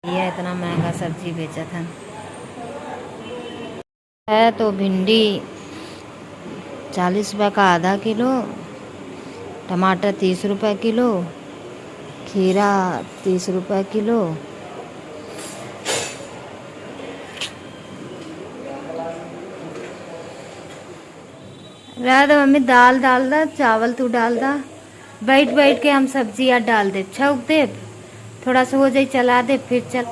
ये इतना महंगा सब्जी बेचा था है। तो भिंडी 40 रुपये का आधा किलो, टमाटर 30 रुपये किलो, खीरा 30 रुपये किलो, रहा तो मम्मी दाल डाल दा, चावल तू डाल दा, बैठ बैठ के हम सब्जियाँ डाल दे, छौक दे, थोड़ा सा हो जाए चला दे, फिर चल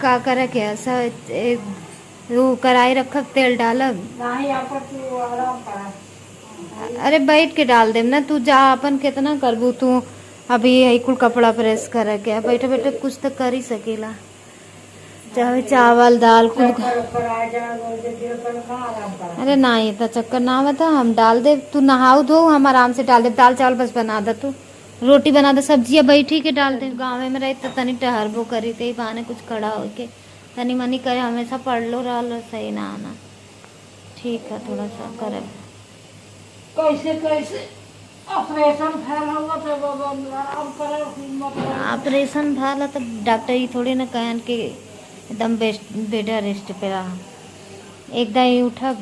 का करे के ऐसा वो कढ़ाई रखब, तेल डालब। अरे बैठ के डाल देम ना, तू जा अपन कितना करबू तू। अभी यही कुल कपड़ा प्रेस करे के बैठे बैठे कुछ तो कर ही सकेला, चाहे चावल दाल कुल। अरे नहीं तो चक्कर ना बता, हम डाल दे, तू नहाओ धो, हम आराम से डाल दे, दाल चावल बस बना दे, तू रोटी बना दे, सब्जियाँ बैठी के डाल दे। गाँव में रही तो तनी टहरबो करी ते बहाने कुछ खड़ा हो के तनी मनी करे, हमेशा पढ़ लो रहा लो, सही ना आना। ठीक है थोड़ा सा करे कैसे कैसे ऑपरेशन फैला हुआ था बाबा, आराम करे ऑपरेशन भाला तो डॉक्टर ही थोड़ी ना कहन के एकदम बेड रेस्ट पे रहा। एकदम ही उठा,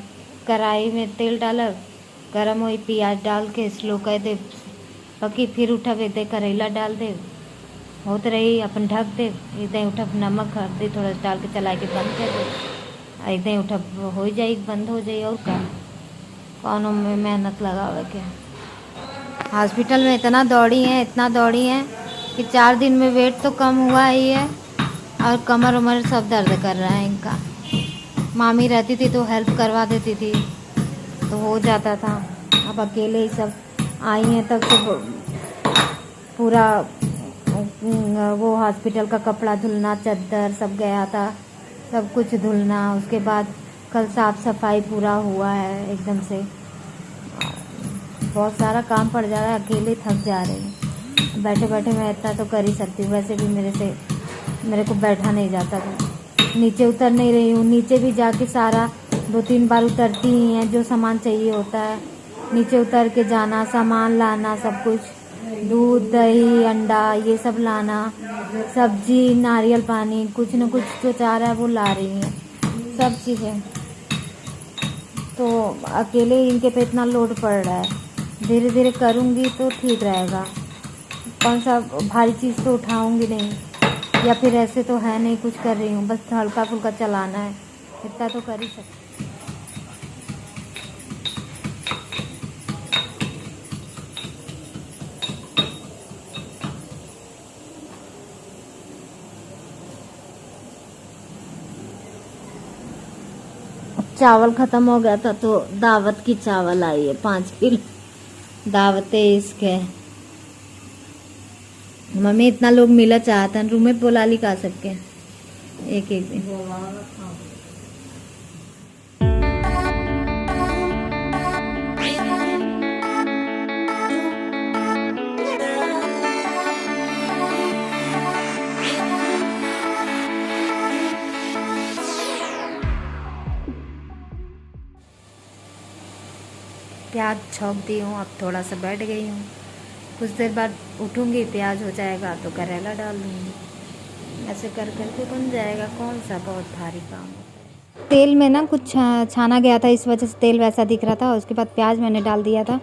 कढ़ाई में तेल डालब, गरम हुई प्याज डाल के स्लो कर दे पकी, फिर उठब एकदम करेला डाल दे, होत रही अपन ढक दे, एकदम उठब नमक हल्दी थोड़ा डाल के चला के बंद कर दे, एकदम उठब हो जाए बंद हो जाए। और क्या कौनों में मेहनत लगावे के। हॉस्पिटल में इतना दौड़ी हैं, इतना दौड़ी हैं कि 4 दिन में वेट तो कम हुआ ही है, और कमर उमर सब दर्द कर रहा है इनका। मामी रहती थी तो हेल्प करवा देती थी तो हो जाता था, अब अकेले ही सब आई हैं तब तो पूरा वो हॉस्पिटल का कपड़ा धुलना, चादर सब गया था, सब कुछ धुलना। उसके बाद कल साफ़ सफाई पूरा हुआ है एकदम से, बहुत सारा काम पड़ जा रहा है, अकेले थक जा रही हूँ। बैठे बैठे मैं इतना तो कर ही सकती हूँ, वैसे भी मेरे को बैठा नहीं जाता था। नीचे उतर नहीं रही हूँ, नीचे भी जाके सारा 2-3 बार उतरती ही हैं, जो सामान चाहिए होता है नीचे उतर के जाना, सामान लाना, सब कुछ दूध दही अंडा ये सब लाना, सब्जी नारियल पानी कुछ न कुछ जो चाह रहा है वो ला रही हैं सब चीज़ें। तो अकेले इनके पे इतना लोड पड़ रहा है, धीरे धीरे करूँगी तो ठीक रहेगा। कौन सा भारी चीज़ तो उठाऊँगी नहीं, या फिर ऐसे तो है नहीं कुछ कर रही हूँ, बस हल्का फुल्का चलाना है, इतना तो कर ही सकती। चावल ख़त्म हो गया था तो दावत की चावल आई है 5 किलो, दावतें इसके मम्मी इतना लोग मिला चाहता रूम में बोला ली का सबके एक एक दिन। प्याज छौंक दी हूँ, अब थोड़ा सा बैठ गई हूँ, कुछ देर बाद उठूँगी, प्याज हो जाएगा तो करेला डाल दूँगी, ऐसे कर करके बन जाएगा। कौन सा बहुत भारी काम होता है। तेल में ना कुछ छाना गया था, इस वजह से तेल वैसा दिख रहा था। उसके बाद प्याज मैंने डाल दिया था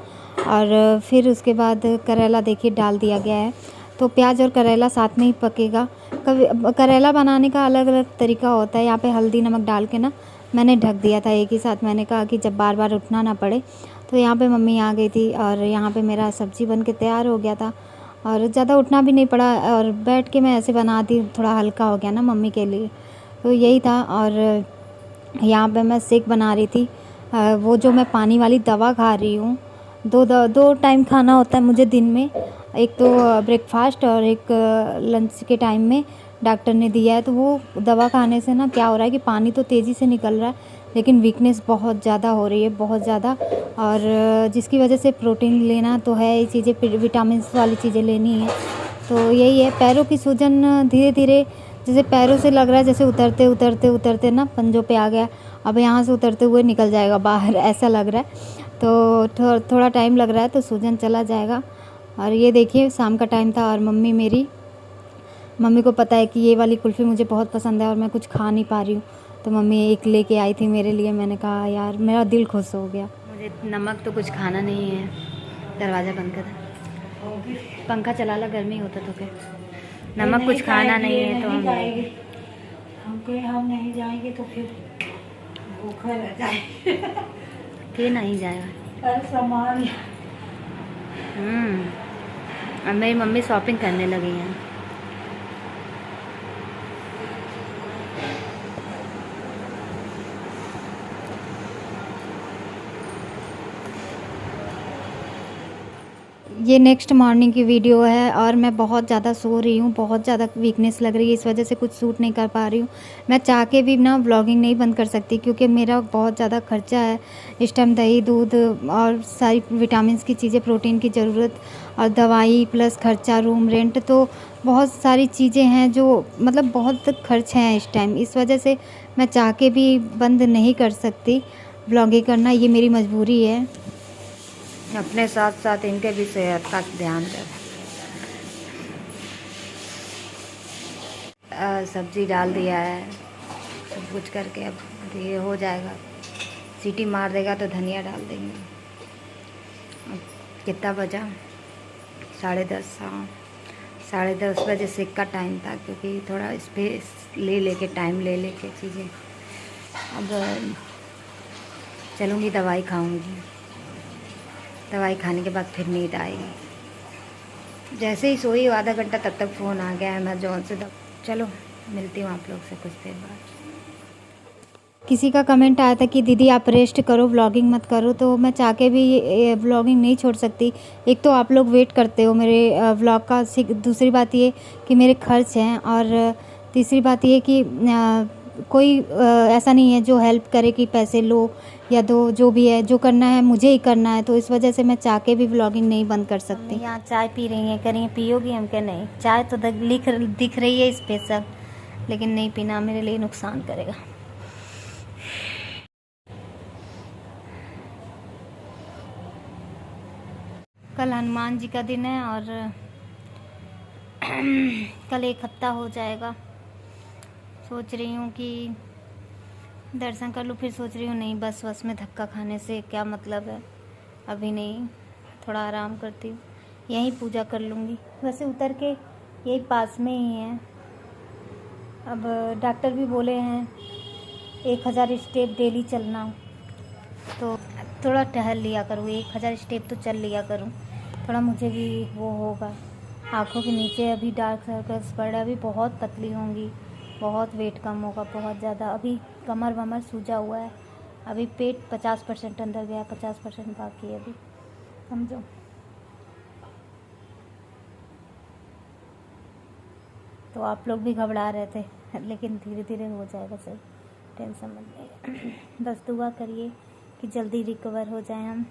और फिर उसके बाद करेला देखिए डाल दिया गया है। तो प्याज और करेला साथ में ही पकेगा। कभी करेला बनाने का अलग अलग तरीका होता है। यहाँ पे हल्दी नमक डाल के ना मैंने ढक दिया था एक ही साथ। मैंने कहा कि जब बार बार उठना ना पड़े। तो यहाँ पे मम्मी आ गई थी और यहाँ पे मेरा सब्ज़ी बन के तैयार हो गया था और ज़्यादा उठना भी नहीं पड़ा और बैठ के मैं ऐसे बना दी, थोड़ा हल्का हो गया ना मम्मी के लिए, तो यही था। और यहाँ पे मैं सेक बना रही थी, वो जो मैं पानी वाली दवा खा रही हूँ। दो टाइम खाना होता है मुझे दिन में, एक तो ब्रेकफास्ट और एक लंच के टाइम में डॉक्टर ने दिया है। तो वो दवा खाने से ना क्या हो रहा है कि पानी तो तेज़ी से निकल रहा है लेकिन वीकनेस बहुत ज़्यादा हो रही है, बहुत ज़्यादा। और जिसकी वजह से प्रोटीन लेना तो है, ये चीज़ें विटामिन वाली चीज़ें लेनी है। तो यही है, पैरों की सूजन धीरे धीरे जैसे पैरों से लग रहा है जैसे उतरते उतरते उतरते ना पंजों पे आ गया, अब यहाँ से उतरते हुए निकल जाएगा बाहर, ऐसा लग रहा है। तो थोड़ा टाइम लग रहा है, तो सूजन चला जाएगा। और ये देखिए शाम का टाइम था और मम्मी को पता है कि ये वाली कुल्फ़ी मुझे बहुत पसंद है और मैं कुछ खा नहीं पा रही हूँ, तो मम्मी एक लेके आई थी मेरे लिए। मैंने कहा यार मेरा दिल खुश हो गया। मुझे नमक तो कुछ खाना नहीं है। दरवाज़ा बंद कर दे, पंखा चला ला, गर्मी होता तो क्या। नमक कुछ खाना नहीं है तो हम नहीं जाएंगे तो फिर भूखा रह जाए। फिर नहीं जाएगा। अरे सामान अब मेरी मम्मी शॉपिंग करने लगी हैं। ये नेक्स्ट मॉर्निंग की वीडियो है और मैं बहुत ज़्यादा सो रही हूँ, बहुत ज़्यादा वीकनेस लग रही है, इस वजह से कुछ शूट नहीं कर पा रही हूँ। मैं चाह के भी ना व्लॉगिंग नहीं बंद कर सकती क्योंकि मेरा बहुत ज़्यादा खर्चा है इस टाइम। दही दूध और सारी विटामिन की चीज़ें, प्रोटीन की ज़रूरत और दवाई प्लस खर्चा, रूम रेंट, तो बहुत सारी चीज़ें हैं जो मतलब बहुत खर्च हैं इस टाइम। इस वजह से मैं चाह के भी बंद नहीं कर सकती व्लॉगिंग करना, ये मेरी मजबूरी है। अपने साथ साथ इनके भी सेहत का ध्यान रखें। सब्ज़ी डाल दिया है, सब कुछ करके अब ये हो जाएगा। सीटी मार देगा तो धनिया डाल देंगे। अब कितना बजा? 10:30। हाँ, 10:30 बजे से का टाइम था क्योंकि थोड़ा स्पेस लेके टाइम ले के चीज़ें। अब चलूँगी, दवाई खाऊँगी, दवाई खाने के बाद फिर नींद आएगी। जैसे ही सोई आधा घंटा तब तक फ़ोन आ गया अमेज़ॉन से। चलो मिलती हूँ आप लोग से कुछ देर बाद। किसी का कमेंट आया था कि दीदी आप रेस्ट करो, व्लॉगिंग मत करो, तो मैं चाह के भी व्लॉगिंग नहीं छोड़ सकती। एक तो आप लोग वेट करते हो मेरे व्लॉग का, दूसरी बात ये कि मेरे खर्च हैं, और तीसरी बात ये कि कोई ऐसा नहीं है जो हेल्प करे कि पैसे लो या दो, जो भी है जो करना है मुझे ही करना है। तो इस वजह से मैं चाह के भी व्लॉगिंग नहीं बंद कर सकती। यहाँ चाय पी रही हैं, करिए पियोगी? हम क्या नहीं, चाय तो दिख रही है स्पेशल, लेकिन नहीं पीना, मेरे लिए नुकसान करेगा। कल हनुमान जी का दिन है और कल 1 हफ्ता हो जाएगा। सोच रही हूँ कि दर्शन कर लूँ, फिर सोच रही हूँ नहीं, बस में धक्का खाने से क्या मतलब है, अभी नहीं, थोड़ा आराम करती हूँ, यहीं पूजा कर लूँगी। वैसे उतर के यही पास में ही है। अब डॉक्टर भी बोले हैं 1000 स्टेप डेली चलना, तो थोड़ा टहल लिया करूँ, 1000 स्टेप तो चल लिया करूँ, थोड़ा मुझे भी वो होगा। आँखों के नीचे अभी डार्क सर्कल्स पड़ रहे, अभी बहुत पतली होंगी, बहुत वेट कम होगा, बहुत ज़्यादा। अभी कमर वमर सूजा हुआ है, अभी पेट 50% अंदर गया, 50% बाकी है अभी, समझो। तो आप लोग भी घबरा रहे थे, लेकिन धीरे धीरे हो जाएगा सही, टेंशन मत लीजिए। बस दुआ करिए कि जल्दी रिकवर हो जाए हम।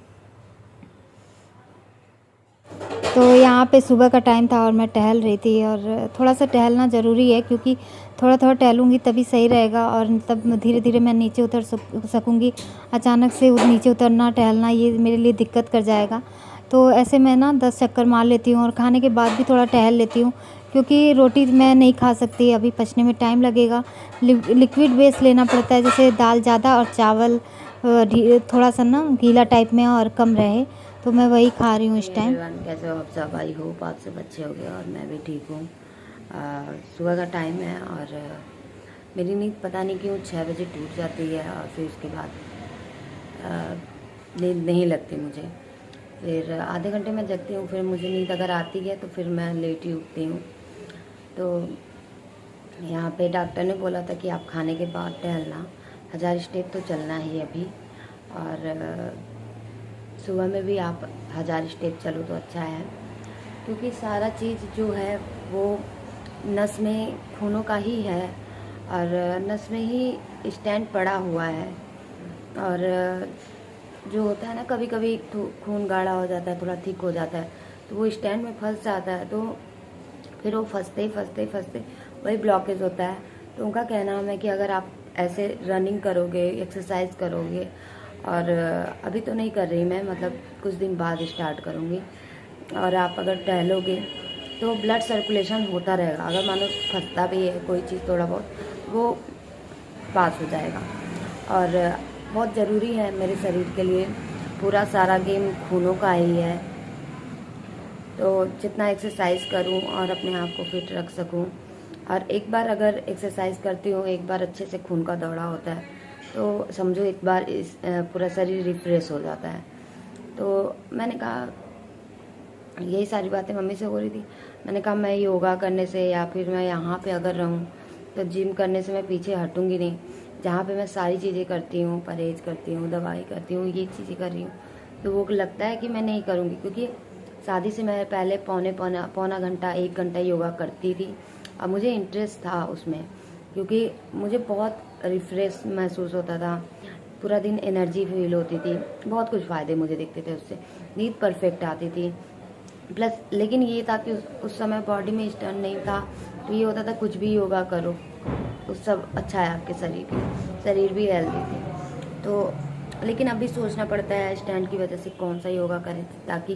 तो यहाँ पे सुबह का टाइम था और मैं टहल रही थी, और थोड़ा सा टहलना ज़रूरी है क्योंकि थोड़ा थोड़ा टहलूँगी तभी सही रहेगा, और तब धीरे धीरे मैं नीचे उतर सकूँगी। अचानक से नीचे उतरना, टहलना, ये मेरे लिए दिक्कत कर जाएगा। तो ऐसे मैं ना 10 चक्कर मार लेती हूँ और खाने के बाद भी थोड़ा टहल लेती हूँ, क्योंकि रोटी मैं नहीं खा सकती, अभी पचने में टाइम लगेगा। लिक्विड बेस लेना पड़ता है, जैसे दाल ज़्यादा और चावल थोड़ा सा ना गीला टाइप में और कम रहे, तो मैं वही खा रही हूँ इस टाइम। कैसे हो आप सब? आई होप आप सब अच्छे हो गए और मैं भी ठीक हूँ। सुबह का टाइम है और मेरी नींद पता नहीं क्यों 6 बजे टूट जाती है, और फिर उसके बाद नींद नहीं लगती मुझे। फिर आधे घंटे में जगती हूँ, फिर मुझे नींद अगर आती है तो फिर मैं लेट ही उठती हूँ। तो यहाँ पे डॉक्टर ने बोला था कि आप खाने के बाद टहलना, 1000 स्टेप तो चलना ही अभी, और सुबह में भी आप 1000 स्टेप चलो तो अच्छा है, क्योंकि सारा चीज़ जो है वो नस में खूनों का ही है, और नस में ही स्टेंट पड़ा हुआ है। और जो होता है ना, कभी कभी खून गाढ़ा हो जाता है, थोड़ा थिक हो जाता है, तो वो स्टेंट में फंस जाता है, तो फिर वो फंसते वही ब्लॉकेज होता है। तो उनका कहना है कि अगर आप ऐसे रनिंग करोगे, एक्सरसाइज करोगे और अभी तो नहीं कर रही मैं, मतलब कुछ दिन बाद स्टार्ट करूँगी। और आप अगर टहलोगे तो ब्लड सर्कुलेशन होता रहेगा, अगर मानो फंसता भी है कोई चीज़ थोड़ा बहुत, वो पास हो जाएगा। और बहुत ज़रूरी है मेरे शरीर के लिए, पूरा सारा गेम खूनों का ही है, तो जितना एक्सरसाइज करूं और अपने आप को फिट रख सकूं। और एक बार अगर एक्सरसाइज करती हूँ, एक बार अच्छे से खून का दौड़ा होता है, तो समझो एक बार इस पूरा शरीर रिफ्रेश हो जाता है। तो मैंने कहा, यही सारी बातें मम्मी से हो रही थी, मैंने कहा मैं योगा करने से या फिर मैं यहाँ पे अगर रहूँ तो जिम करने से मैं पीछे हटूँगी नहीं। जहाँ पे मैं सारी चीज़ें करती हूँ, परहेज करती हूँ, दवाई करती हूँ, ये चीज़ें कर रही हूँ, तो वो लगता है कि मैं नहीं करूँगी। क्योंकि शादी से मैं पहले पौना घंटा 1 घंटा योगा करती थी, और मुझे इंटरेस्ट था उसमें, क्योंकि मुझे बहुत रिफ्रेश महसूस होता था, पूरा दिन एनर्जी फील होती थी, बहुत कुछ फ़ायदे मुझे दिखते थे उससे, नींद परफेक्ट आती थी। प्लस लेकिन ये था कि उस समय बॉडी में स्टर्न नहीं था, तो ये होता था कुछ भी योगा करो उस सब अच्छा है आपके शरीर के लिए, शरीर भी हेल्दी थे। तो लेकिन अभी सोचना पड़ता है स्टैंड की वजह से कौन सा योगा करें ताकि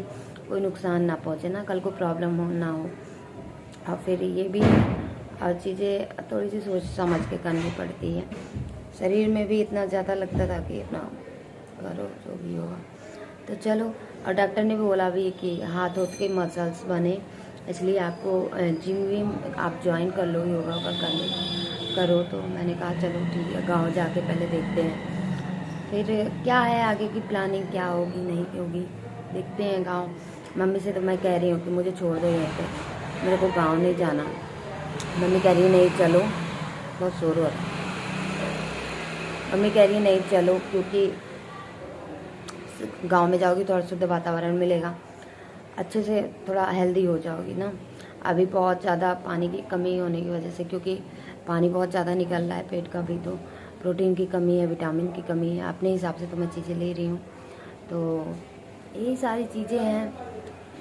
कोई नुकसान ना पहुँचे ना, कल को प्रॉब्लम हो ना हो। और फिर ये भी और चीज़ें थोड़ी सी सोच समझ के करनी पड़ती है। शरीर में भी इतना ज़्यादा लगता था कि अपना करो जो भी होगा, तो चलो। और डॉक्टर ने भी बोला भी कि हाथ होथ के मसल्स बने, इसलिए आपको जिम विम आप ज्वाइन कर लो, योगा का करो। तो मैंने कहा चलो ठीक है, गाँव जाके पहले देखते हैं, फिर क्या है आगे की प्लानिंग, क्या होगी नहीं होगी देखते हैं। गाँव मम्मी से तो मैं कह रही हूँ कि मुझे छोड़ दो यहीं पे, मेरे को गाँव नहीं जाना। मम्मी कह रही है नहीं चलो, बहुत शोर हो रहा है। मम्मी कह रही है नहीं चलो, क्योंकि गांव में जाओगी थोड़ा शुद्ध वातावरण मिलेगा, अच्छे से थोड़ा हेल्दी हो जाओगी ना। अभी बहुत ज़्यादा पानी की कमी होने की वजह से, क्योंकि पानी बहुत ज़्यादा निकल रहा है पेट का भी, तो प्रोटीन की कमी है, विटामिन की कमी है, अपने हिसाब से तो मैं चीज़ें ले रही हूँ। तो यही सारी चीज़ें हैं,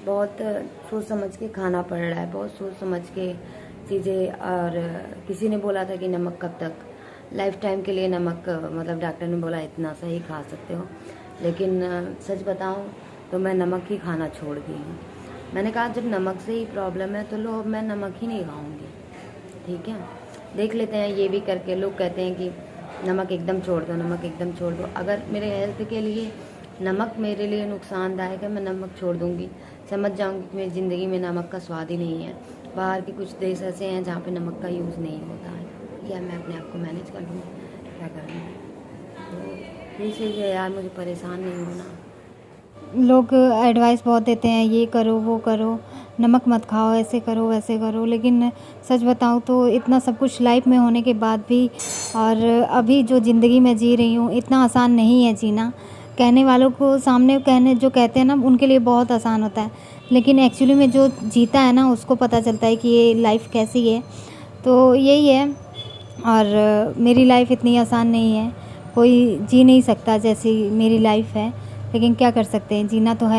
बहुत सोच समझ के खाना पड़ रहा है, बहुत सोच समझ के चीज़ें। और किसी ने बोला था कि नमक कब तक, लाइफ टाइम के लिए नमक, मतलब डॉक्टर ने बोला इतना सा ही खा सकते हो, लेकिन सच बताऊं तो मैं नमक ही खाना छोड़ दी हूँ। मैंने कहा जब नमक से ही प्रॉब्लम है तो लो अब मैं नमक ही नहीं खाऊंगी, ठीक है। देख लेते हैं ये भी करके। लोग कहते हैं कि नमक एकदम छोड़ दो, नमक एकदम छोड़ दो। अगर मेरे हेल्थ के लिए नमक मेरे लिए नुकसानदायक है, मैं नमक छोड़ दूँगी, समझ जाऊँगी कि मेरी ज़िंदगी में नमक का स्वाद ही नहीं है। बाहर के कुछ देश ऐसे हैं जहाँ पे नमक का यूज़ नहीं होता है, या मैं अपने आप को मैनेज कर लूँगी, क्या करना है। तो ये चीज़ है यार, मुझे परेशान नहीं होना। लोग एडवाइस बहुत देते हैं, ये करो वो करो, नमक मत खाओ, ऐसे करो वैसे करो, लेकिन सच बताऊँ तो इतना सब कुछ लाइफ में होने के बाद भी और अभी जो ज़िंदगी में जी रही हूँ, इतना आसान नहीं है जीना। कहने वालों को सामने कहने जो कहते हैं ना, उनके लिए बहुत आसान होता है, लेकिन एक्चुअली में जो जीता है ना उसको पता चलता है कि ये लाइफ कैसी है। तो यही है, और मेरी लाइफ इतनी आसान नहीं है, कोई जी नहीं सकता जैसी मेरी लाइफ है, लेकिन क्या कर सकते हैं, जीना तो है।